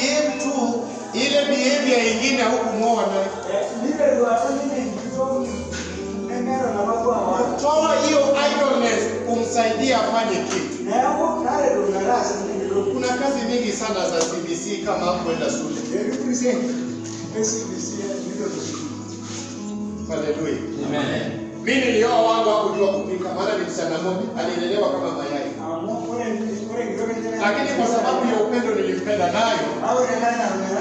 behave tu ile behavior nyingine huku muoa na toa hiyo idleness kumsaidia afanye kitu. Kuna kazi mingi sana za CBC kama kwenda shule. Haleluya. Amen. Mimi nilioa wangu hakujua kupika, maana ni msichana mmoja, alilelewa kama mayai. Lakini kwa sababu ya upendo nilimpenda nayo,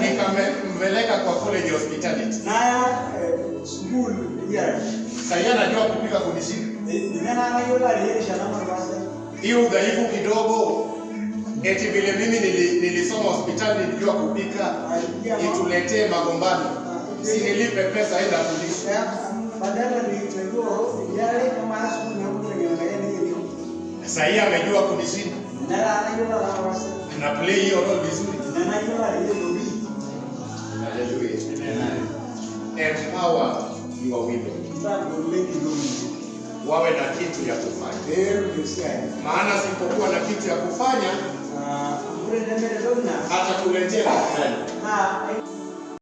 nikampeleka kwa college hospitality. Sasa anajua kupika kunishika. Hiyo udhaifu kidogo, eti vile mimi nilisoma hospitali nilijua kupika, ituletee magombano. Si nilipe pesa enda fundisha. Badala nilichagua yale kama siku sasa yeye amejua kunishinda. Na play hiyo role vizuri. Haleluya. Empower your women. Wawe na kitu ya kufanya. Maana sipokuwa na kitu ya kufanya hata kuletea